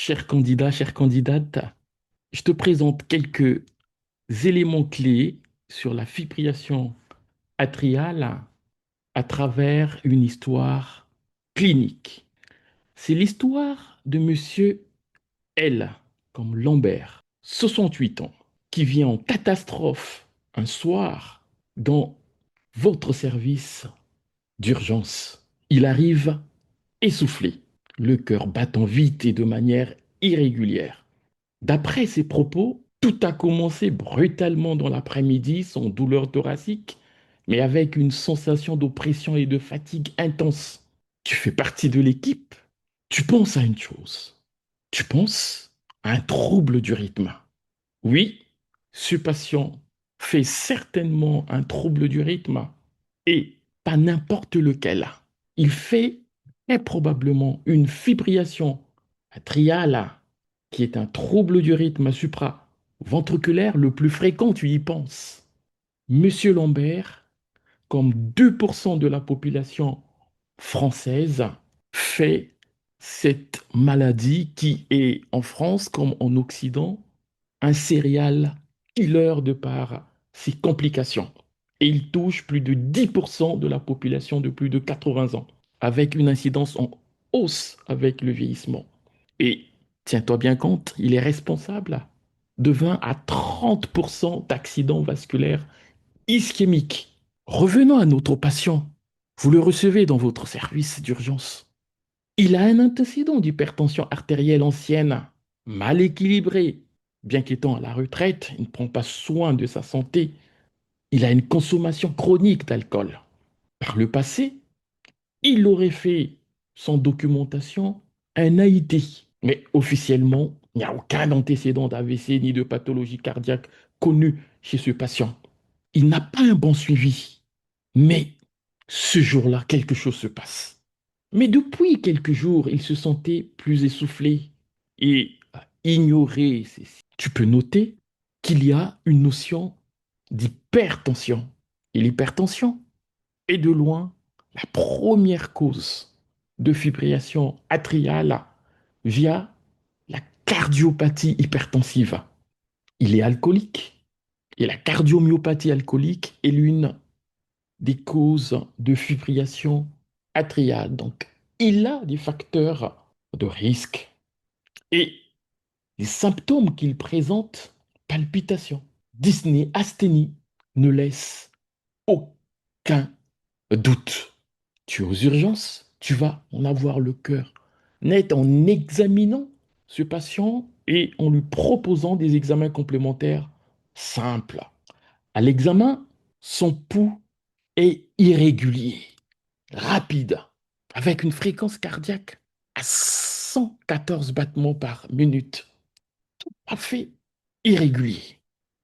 Chers candidats, chères candidates, je te présente quelques éléments clés sur la fibrillation atriale à travers une histoire clinique. C'est l'histoire de Monsieur L, comme Lambert, 68 ans, qui vient en catastrophe un soir dans votre service d'urgence. Il arrive essoufflé, le cœur battant vite et de manière irrégulière. D'après ses propos, tout a commencé brutalement dans l'après-midi, sans douleur thoracique, mais avec une sensation d'oppression et de fatigue intense. Tu fais partie de l'équipe, tu penses à une chose. Tu penses à un trouble du rythme. Oui, ce patient fait certainement un trouble du rythme et pas n'importe lequel. Il fait très probablement une fibrillation atriale, qui est un trouble du rythme supraventriculaire le plus fréquent, tu y penses. Monsieur Lambert, comme 2% de la population française, fait cette maladie qui est en France comme en Occident un serial killer de par ses complications. Et il touche plus de 10% de la population de plus de 80 ans, avec une incidence en hausse avec le vieillissement. Et tiens-toi bien compte, il est responsable de 20 à 30% d'accidents vasculaires ischémiques. Revenons à notre patient. Vous le recevez dans votre service d'urgence. Il a un antécédent d'hypertension artérielle ancienne, mal équilibré. Bien qu'étant à la retraite, il ne prend pas soin de sa santé. Il a une consommation chronique d'alcool. Par le passé, il aurait fait, sans documentation, un AIT. Mais officiellement, il n'y a aucun antécédent d'AVC ni de pathologie cardiaque connu chez ce patient. Il n'a pas un bon suivi. Mais ce jour-là, quelque chose se passe. Mais depuis quelques jours, il se sentait plus essoufflé et a ignoré ces signes. Tu peux noter qu'il y a une notion d'hypertension. Et l'hypertension est de loin la première cause de fibrillation atriale via la cardiopathie hypertensive. Il est alcoolique et la cardiomyopathie alcoolique est l'une des causes de fibrillation atriale. Donc, il a des facteurs de risque. Et les symptômes qu'il présente, palpitations, dyspnée, asthénie, ne laissent aucun doute. Tu es aux urgences, tu vas en avoir le cœur net en examinant ce patient et en lui proposant des examens complémentaires simples. À l'examen, son pouls est irrégulier, rapide, avec une fréquence cardiaque à 114 battements par minute. Parfait, irrégulier.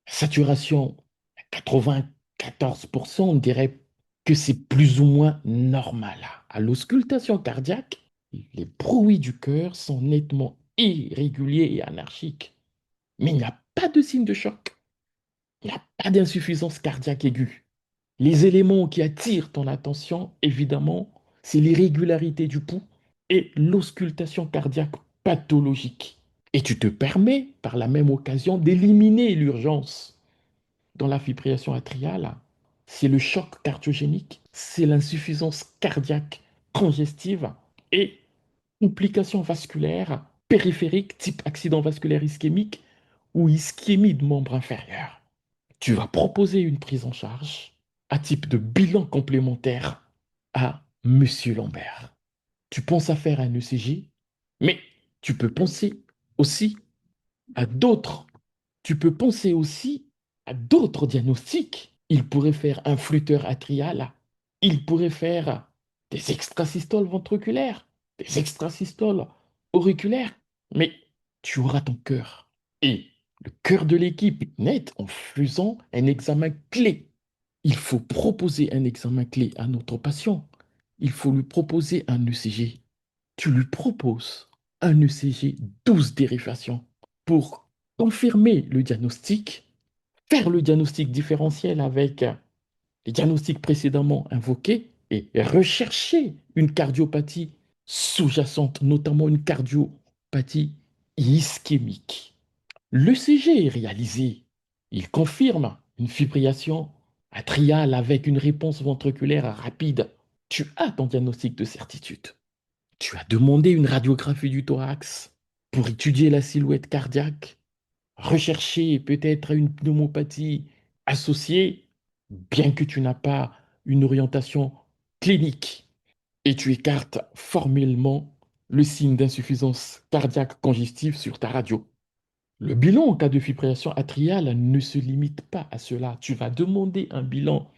Saturation à 94%, on dirait que c'est plus ou moins normal. À l'auscultation cardiaque, les bruits du cœur sont nettement irréguliers et anarchiques. Mais il n'y a pas de signe de choc. Il n'y a pas d'insuffisance cardiaque aiguë. Les éléments qui attirent ton attention, évidemment, c'est l'irrégularité du pouls et l'auscultation cardiaque pathologique. Et tu te permets, par la même occasion, d'éliminer l'urgence dans la fibrillation atriale. C'est le choc cardiogénique, c'est l'insuffisance cardiaque congestive et complications vasculaires périphériques type accident vasculaire ischémique ou ischémie de membre inférieur. Tu vas proposer une prise en charge à type de bilan complémentaire à Monsieur Lambert. Tu penses à faire un ECG, mais tu peux penser aussi à d'autres. Tu peux penser aussi à d'autres diagnostics. Il pourrait faire un flûteur atrial. Il pourrait faire des extrasystoles ventriculaires, des extrasystoles auriculaires. Mais tu auras ton cœur. Et le cœur de l'équipe net en faisant un examen clé. Il faut proposer un examen clé à notre patient. Il faut lui proposer un ECG. Tu lui proposes un ECG 12 dérivations pour confirmer le diagnostic, faire le diagnostic différentiel avec les diagnostics précédemment invoqués et rechercher une cardiopathie sous-jacente, notamment une cardiopathie ischémique. Le CG est réalisé. Il confirme une fibrillation atriale avec une réponse ventriculaire rapide. Tu as ton diagnostic de certitude. Tu as demandé une radiographie du thorax pour étudier la silhouette cardiaque, rechercher peut-être une pneumopathie associée, bien que tu n'as pas une orientation clinique. Et tu écartes formellement le signe d'insuffisance cardiaque congestive sur ta radio. Le bilan en cas de fibrillation atriale ne se limite pas à cela. Tu vas demander un bilan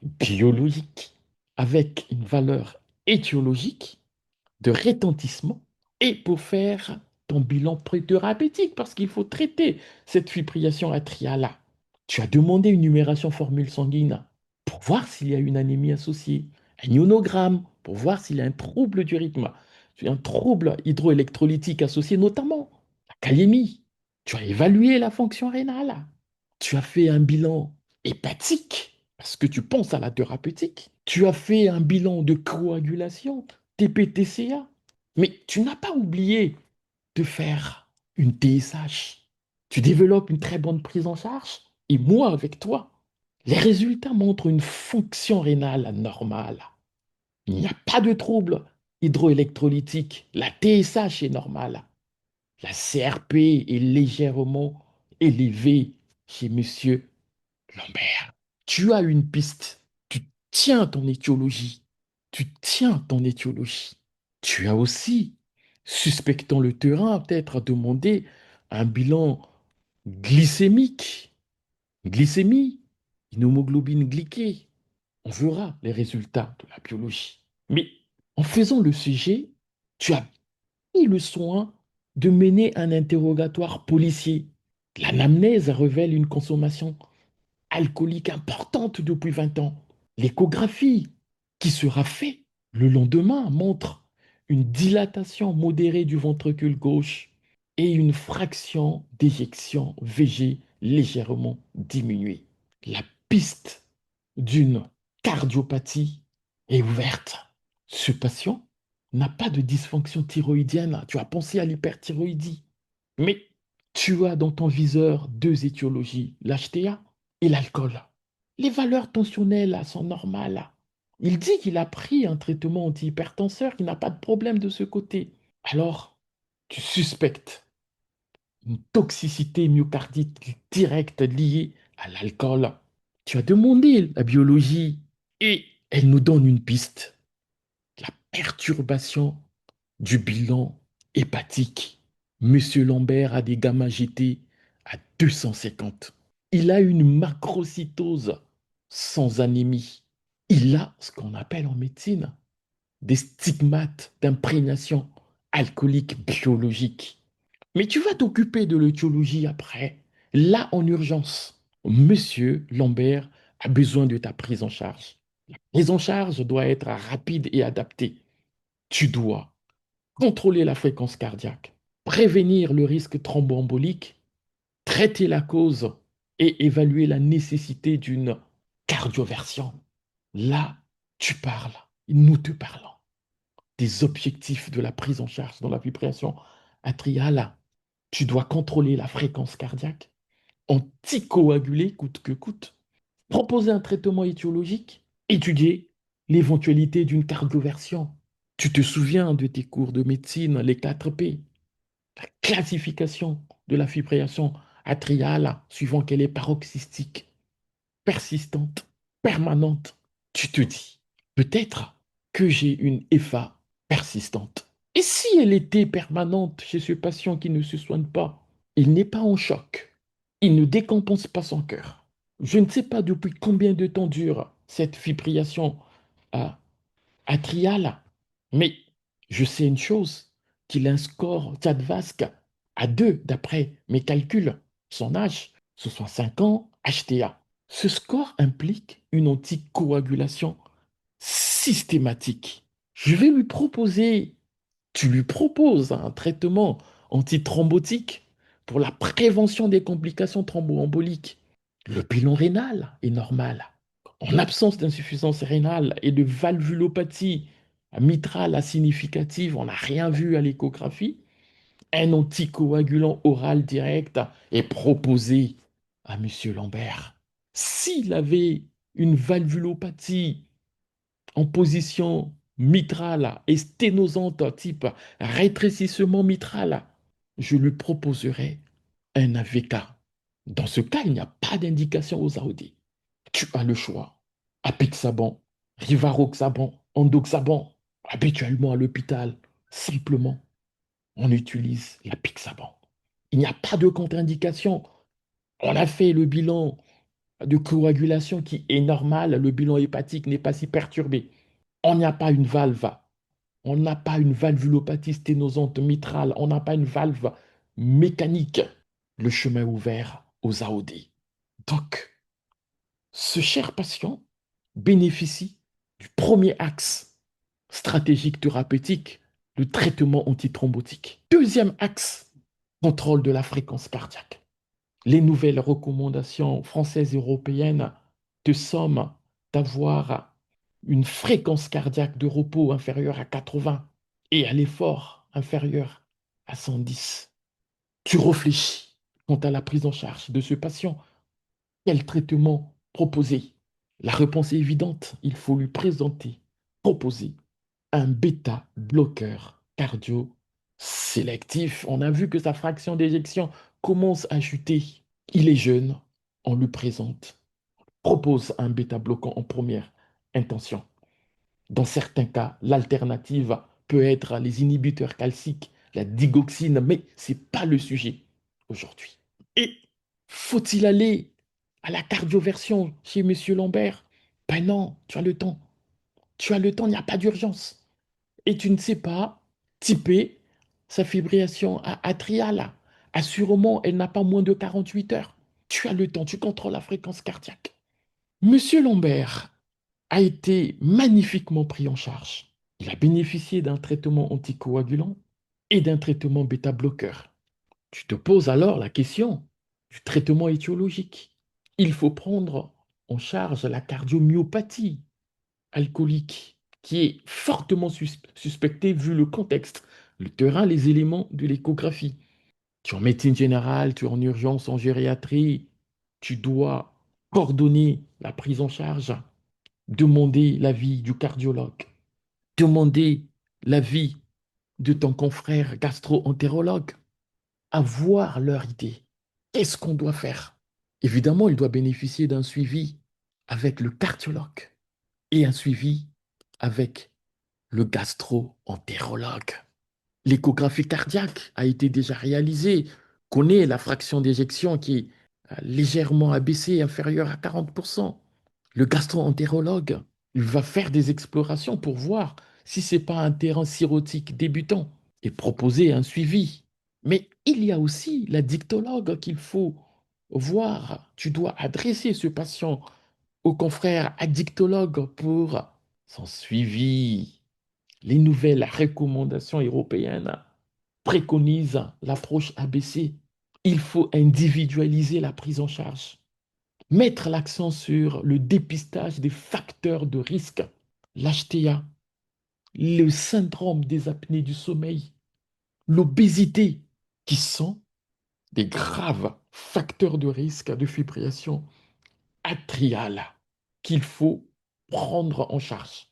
biologique avec une valeur étiologique de retentissement et pour faire ton bilan pré-thérapeutique parce qu'il faut traiter cette fibrillation atriale-là. Tu as demandé une numération formule sanguine pour voir s'il y a une anémie associée, un ionogramme pour voir s'il y a un trouble du rythme, un trouble hydroélectrolytique associé notamment, la kaliémie. Tu as évalué la fonction rénale. Tu as fait un bilan hépatique parce que tu penses à la thérapeutique. Tu as fait un bilan de coagulation, TPTCA. Mais tu n'as pas oublié de faire une TSH. Tu développes une très bonne prise en charge et moi avec toi. Les résultats montrent une fonction rénale normale. Il n'y a pas de trouble hydroélectrolytique. La TSH est normale. La CRP est légèrement élevée chez monsieur Lambert. Tu as une piste. Tu tiens ton étiologie. Tu tiens ton étiologie. Tu as aussi, suspectant le terrain, peut-être demandé un bilan glycémique. Glycémie, une hémoglobine glyquée. On verra les résultats de la biologie. Mais en faisant le sujet, tu as pris le soin de mener un interrogatoire policier. L'anamnèse révèle une consommation alcoolique importante depuis 20 ans. L'échographie qui sera faite le lendemain montre une dilatation modérée du ventricule gauche et une fraction d'éjection VG légèrement diminuée. La piste d'une cardiopathie est ouverte. Ce patient n'a pas de dysfonction thyroïdienne. Tu as pensé à l'hyperthyroïdie. Mais tu as dans ton viseur deux étiologies, l'HTA et l'alcool. Les valeurs tensionnelles sont normales. Il dit qu'il a pris un traitement antihypertenseur, qu'il n'a pas de problème de ce côté. Alors, tu suspectes une toxicité myocardique directe liée à l'alcool. Tu as demandé la biologie et elle nous donne une piste. La perturbation du bilan hépatique. Monsieur Lambert a des gamma-GT à 250. Il a une macrocytose sans anémie. Il a ce qu'on appelle en médecine des stigmates d'imprégnation alcoolique biologique. Mais tu vas t'occuper de l'étiologie après. Là, en urgence, Monsieur Lambert a besoin de ta prise en charge. La prise en charge doit être rapide et adaptée. Tu dois contrôler la fréquence cardiaque, prévenir le risque thromboembolique, traiter la cause et évaluer la nécessité d'une cardioversion. Là, tu parles, nous te parlons des objectifs de la prise en charge dans la fibrillation atriale. Tu dois contrôler la fréquence cardiaque, anticoaguler coûte que coûte, proposer un traitement étiologique, étudier l'éventualité d'une cardioversion. Tu te souviens de tes cours de médecine, les 4 P, la classification de la fibrillation atriale suivant qu'elle est paroxystique, persistante, permanente. Tu te dis, peut-être que j'ai une FA persistante. Et si elle était permanente chez ce patient qui ne se soigne pas, il n'est pas en choc, il ne décompense pas son cœur. Je ne sais pas depuis combien de temps dure cette fibrillation euh, atriale, mais je sais une chose, qu'il a un score TAD-VASC à 2 d'après mes calculs. Son âge, 65 ans, HTA. Ce score implique une anticoagulation systématique. Je vais lui proposer, tu lui proposes un traitement antithrombotique pour la prévention des complications thromboemboliques. Le bilan rénal est normal. En absence d'insuffisance rénale et de valvulopathie mitrale significative, on n'a rien vu à l'échographie. Un anticoagulant oral direct est proposé à Monsieur Lambert. S'il avait une valvulopathie en position mitrale et sténosante type rétrécissement mitral, je lui proposerai un AVK. Dans ce cas, il n'y a pas d'indication aux AOD. Tu as le choix. Apixaban, Rivaroxaban, Endoxaban. Habituellement à l'hôpital, simplement, on utilise l'apixaban. Il n'y a pas de contre-indication. On a fait le bilan de coagulation qui est normal. Le bilan hépatique n'est pas si perturbé. On n'a pas une valve. On n'a pas une valvulopathie sténosante mitrale. On n'a pas une valve mécanique. Le chemin ouvert aux AOD. Donc, ce cher patient bénéficie du premier axe stratégique thérapeutique, le traitement antithrombotique. Deuxième axe, contrôle de la fréquence cardiaque. Les nouvelles recommandations françaises et européennes te somment d'avoir une fréquence cardiaque de repos inférieure à 80 et à l'effort inférieur à 110. Tu réfléchis quant à la prise en charge de ce patient. Quel traitement proposer? La réponse est évidente. Il faut lui présenter, proposer un bêta-bloqueur cardio-sélectif. On a vu que sa fraction d'éjection commence à chuter. Il est jeune, on lui présente, propose un bêta-bloquant en première intention. Dans certains cas, l'alternative peut être les inhibiteurs calciques, la digoxine, mais ce n'est pas le sujet aujourd'hui. Et faut-il aller à la cardioversion chez Monsieur Lambert? Ben non, tu as le temps. Tu as le temps, il n'y a pas d'urgence. Et tu ne sais pas typer sa fibrillation atriale. Assurément, elle n'a pas moins de 48 heures. Tu as le temps, tu contrôles la fréquence cardiaque. Monsieur Lambert a été magnifiquement pris en charge. Il a bénéficié d'un traitement anticoagulant et d'un traitement bêta-bloqueur. Tu te poses alors la question du traitement étiologique. Il faut prendre en charge la cardiomyopathie alcoolique, qui est fortement suspectée vu le contexte, le terrain, les éléments de l'échographie. Tu es en médecine générale, tu es en urgence, en gériatrie, tu dois coordonner la prise en charge, demander l'avis du cardiologue, demander l'avis de ton confrère gastro-entérologue, avoir leur idée. Qu'est-ce qu'on doit faire? Évidemment, il doit bénéficier d'un suivi avec le cardiologue et un suivi avec le gastro-entérologue. L'échographie cardiaque a été déjà réalisée, connaît la fraction d'éjection qui est légèrement abaissée, inférieure à 40%. Le gastro-entérologue, il va faire des explorations pour voir si ce n'est pas un terrain cirrhotique débutant et proposer un suivi. Mais il y a aussi la dictologue qu'il faut voir. Tu dois adresser ce patient au confrère addictologue pour son suivi. Les nouvelles recommandations européennes préconisent l'approche ABC. Il faut individualiser la prise en charge, mettre l'accent sur le dépistage des facteurs de risque, l'HTA, le syndrome des apnées du sommeil, l'obésité, qui sont des graves facteurs de risque de fibrillation atriale qu'il faut prendre en charge.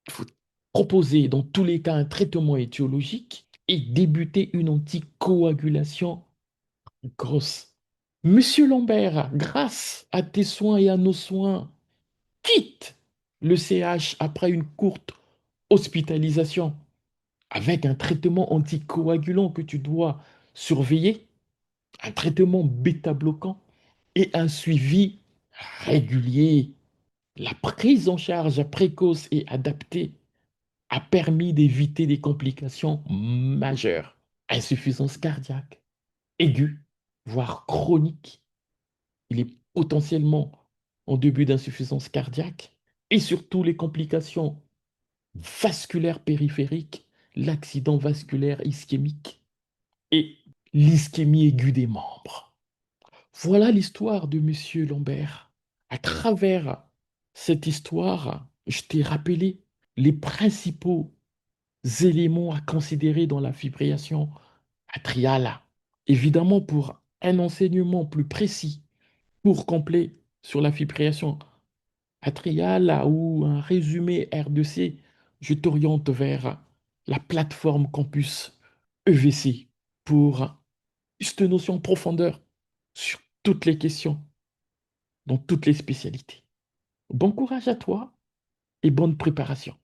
Il faut proposer dans tous les cas un traitement étiologique et débuter une anticoagulation grosse. Monsieur Lambert, grâce à tes soins et à nos soins, quitte le CH après une courte hospitalisation avec un traitement anticoagulant que tu dois surveiller, un traitement bêta-bloquant et un suivi régulier. La prise en charge précoce et adaptée a permis d'éviter des complications majeures. Insuffisance cardiaque, aiguë, voire chronique. Il est potentiellement en début d'insuffisance cardiaque et surtout les complications vasculaires périphériques, l'accident vasculaire ischémique et l'ischémie aiguë des membres. Voilà l'histoire de Monsieur Lambert. À travers cette histoire, je t'ai rappelé les principaux éléments à considérer dans la fibrillation Atrial. Évidemment, pour un enseignement plus précis, pour complet sur la fibrillation atriale ou un résumé R2C, je t'oriente vers la plateforme campus EVC pour plus de notions en profondeur sur toutes les questions, dans toutes les spécialités. Bon courage à toi et bonne préparation.